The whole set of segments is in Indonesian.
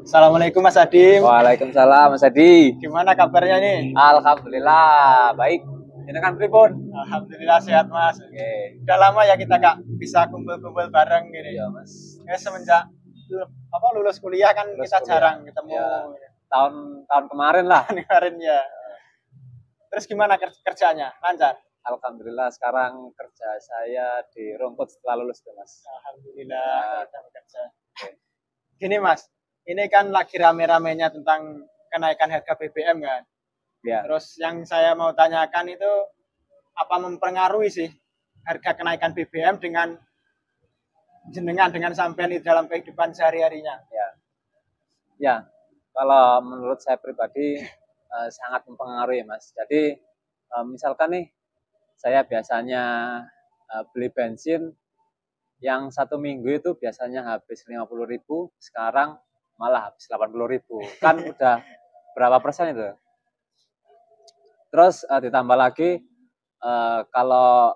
Assalamualaikum Mas Adim. Waalaikumsalam Mas Adi. Gimana kabarnya nih? Alhamdulillah baik. Ini kan pripun? Alhamdulillah sehat Mas. Oke. Udah lama ya kita Kak bisa kumpul-kumpul bareng gini. Iya Mas. Semenjak lulus kuliah kan Lulus kita kuliah. jarang ketemu. Ya. Tahun kemarin lah. Kemarin ya. Terus gimana kerjanya? Lancar? Alhamdulillah sekarang kerja saya di rumput setelah lulus tuh Mas. Alhamdulillah kita bekerja. Gini Mas, ini kan lagi rame-ramenya tentang kenaikan harga BBM kan. Ya. Terus yang saya mau tanyakan itu apa mempengaruhi sih harga kenaikan BBM dengan jenengan dengan sampean di dalam kehidupan sehari-harinya? Ya, kalau menurut saya pribadi sangat mempengaruhi Mas. Jadi misalkan nih saya biasanya beli bensin yang 1 minggu itu biasanya habis 50.000, sekarang malah habis 80.000. Kan udah berapa persen itu? Terus ditambah lagi kalau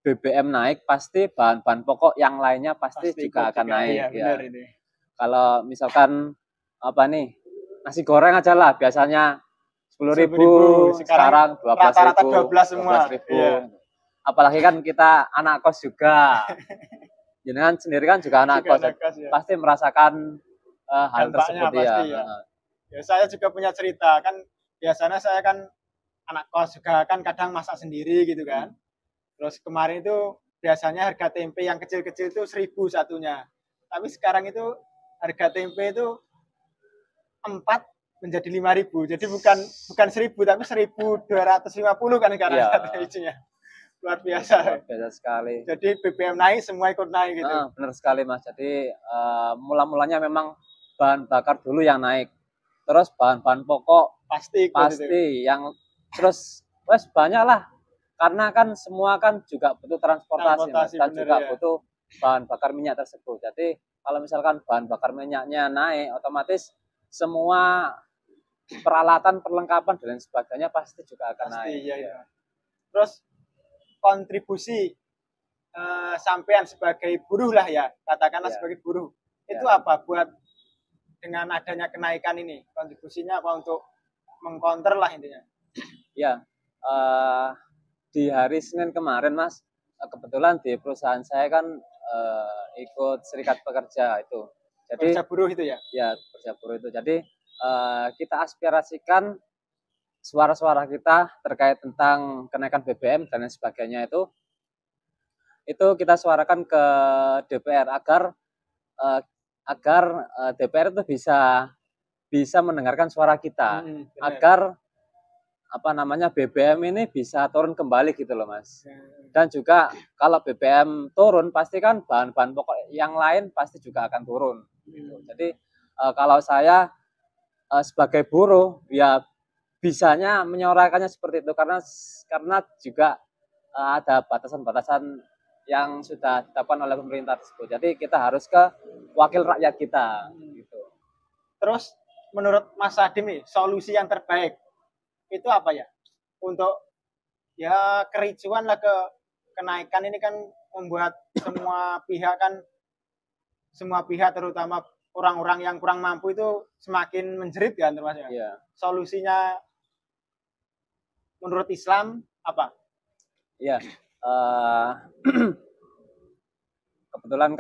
BBM naik pasti bahan-bahan pokok yang lainnya pasti juga akan naik. Iya, Ya. Kalau misalkan apa nih nasi goreng aja lah biasanya 10.000, sekarang 12.000. Rata-rata 12 semua. 12.000. Iya. Apalagi kan kita anak kos juga. Jenengan sendiri kan juga anak kos. Ya. Pasti merasakan hal tersebut pasti, ya. Ya, saya juga punya cerita kan, biasanya saya kan anak kos juga kan kadang masak sendiri gitu kan. Terus kemarin itu biasanya harga tempe yang kecil-kecil itu 1.000 satunya. Tapi sekarang itu harga tempe itu 4 menjadi 5.000. Jadi bukan 1.000 tapi 1.250 kan sekarang harga bijinya. Luar biasa. Luar biasa sekali. Jadi BBM naik semua ikut naik gitu. Benar sekali Mas. Jadi mula-mulanya memang bahan bakar dulu yang naik. Terus bahan-bahan pokok pasti yang terus banyak lah. Karena kan semua kan juga butuh transportasi Mas, dan juga butuh bahan bakar minyak tersebut. Jadi kalau misalkan bahan bakar minyaknya naik, otomatis semua peralatan, perlengkapan dan lain sebagainya pasti juga akan naik. Iya. Terus kontribusi sampean sebagai buruh lah ya, katakanlah sebagai buruh, itu apa buat dengan adanya kenaikan ini? Kontribusinya apa untuk mengcounter lah intinya? Ya, di hari Senin kemarin Mas, kebetulan di perusahaan saya kan ikut serikat pekerja itu. Jadi pekerja buruh itu ya? Ya, pekerja buruh itu. Jadi kita aspirasikan suara-suara kita terkait tentang kenaikan BBM dan lain sebagainya itu kita suarakan ke DPR agar DPR itu bisa mendengarkan suara kita, agar BBM ini bisa turun kembali gitu loh Mas. Dan juga kalau BBM turun pasti kan bahan-bahan pokok yang lain pasti juga akan turun gitu. Jadi kalau saya sebagai buruh ya bisanya menyuarakannya seperti itu karena juga ada batasan-batasan yang sudah ditetapkan oleh pemerintah tersebut. Jadi kita harus ke wakil rakyat kita gitu. Terus menurut Mas Adim nih, solusi yang terbaik itu apa ya? Untuk ya kericuan lah ke kenaikan ini kan membuat semua pihak terutama orang-orang yang kurang mampu itu semakin menjerit kan termasuk. Iya. Solusinya menurut Islam apa? Iya. Kebetulan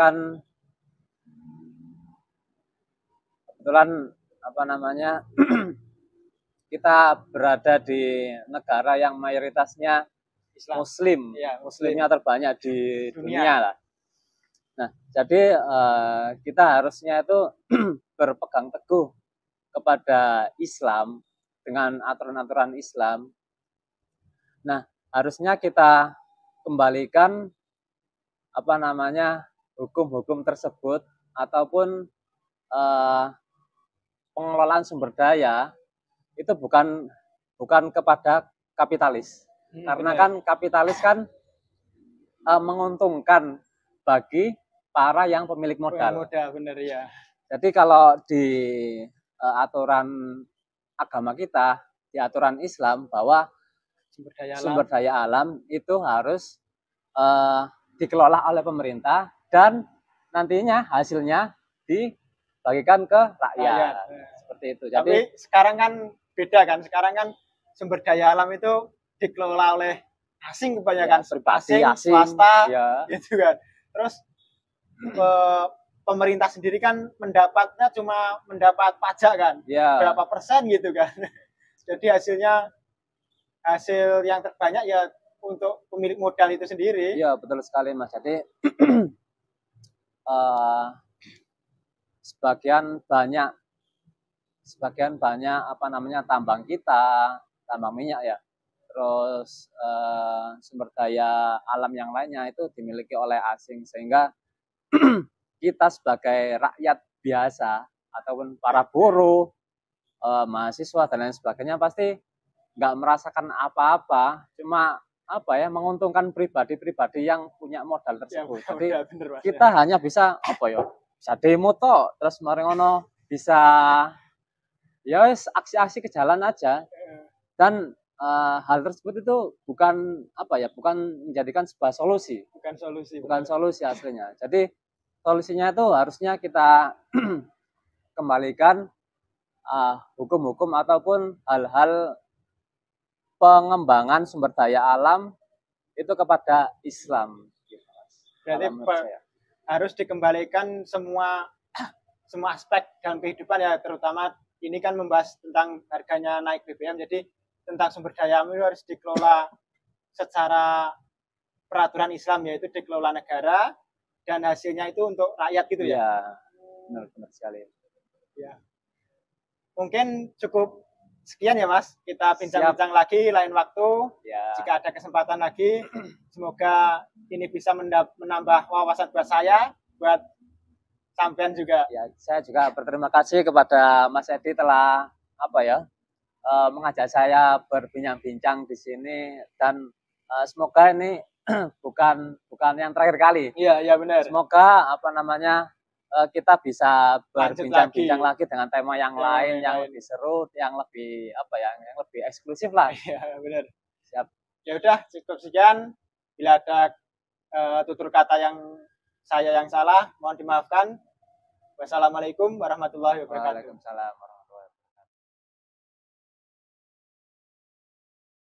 kita berada di negara yang mayoritasnya Islam. Muslimnya terbanyak di dunia lah. Nah, jadi kita harusnya itu berpegang teguh kepada Islam dengan aturan-aturan Islam. Nah, harusnya kita kembalikan hukum-hukum tersebut ataupun pengelolaan sumber daya itu bukan kepada kapitalis. Karena kan kapitalis kan menguntungkan bagi para yang pemilik modal. Benar ya. Jadi kalau di aturan agama kita, di aturan Islam bahwa sumber daya alam itu harus dikelola oleh pemerintah dan nantinya hasilnya bagikan ke rakyat. Rakyat. Seperti itu. Tapi Jadi sekarang kan beda kan. Sekarang kan sumber daya alam itu dikelola oleh asing kebanyakan, ya, pribadi, asing, swasta, ya. gitu kan. Terus pemerintah sendiri kan mendapatnya cuma mendapat pajak kan, ya. berapa persen gitu kan. Jadi hasil yang terbanyak ya untuk pemilik modal itu sendiri. Iya, betul sekali Mas. Jadi sebagian banyak apa namanya tambang kita, tambang minyak ya. Terus sumber daya alam yang lainnya itu dimiliki oleh asing, sehingga kita sebagai rakyat biasa ataupun para buruh, mahasiswa dan lain sebagainya pasti nggak merasakan apa-apa, cuma apa ya, menguntungkan pribadi-pribadi yang punya modal tersebut. Ya, jadi bener, kita hanya bisa apa ya, bisa demo toh, terus mari ngono bisa ya aksi-aksi ke jalan aja. Dan hal tersebut itu bukan apa ya, bukan menjadikan sebuah solusi. Bukan solusi aslinya. Jadi solusinya itu harusnya kita kembalikan hukum-hukum ataupun hal-hal pengembangan sumber daya alam itu kepada Islam. Berarti harus dikembalikan semua aspek dalam kehidupan ya, terutama ini kan membahas tentang harganya naik BBM, jadi tentang sumber daya alam itu harus dikelola secara peraturan Islam, yaitu dikelola negara dan hasilnya itu untuk rakyat gitu ya. Iya, benar sekali. Ya. Mungkin cukup sekian ya Mas, kita bincang-bincang lagi lain waktu. Ya. Jika ada kesempatan lagi, semoga ini bisa menambah wawasan buat saya, buat sampean juga. Ya, saya juga berterima kasih kepada Mas Edi telah apa ya, mengajak saya berbincang-bincang di sini, dan semoga ini bukan yang terakhir kali. Iya benar. Semoga apa namanya kita bisa berbincang-bincang lagi dengan tema yang lain, yang lebih seru, yang lebih apa ya, yang lebih eksklusif lah. Iya benar. Siap. Ya udah, cukup sekian. Bila ada tutur kata yang salah, mohon dimaafkan. Wassalamualaikum warahmatullahi wabarakatuh. Waalaikumsalam.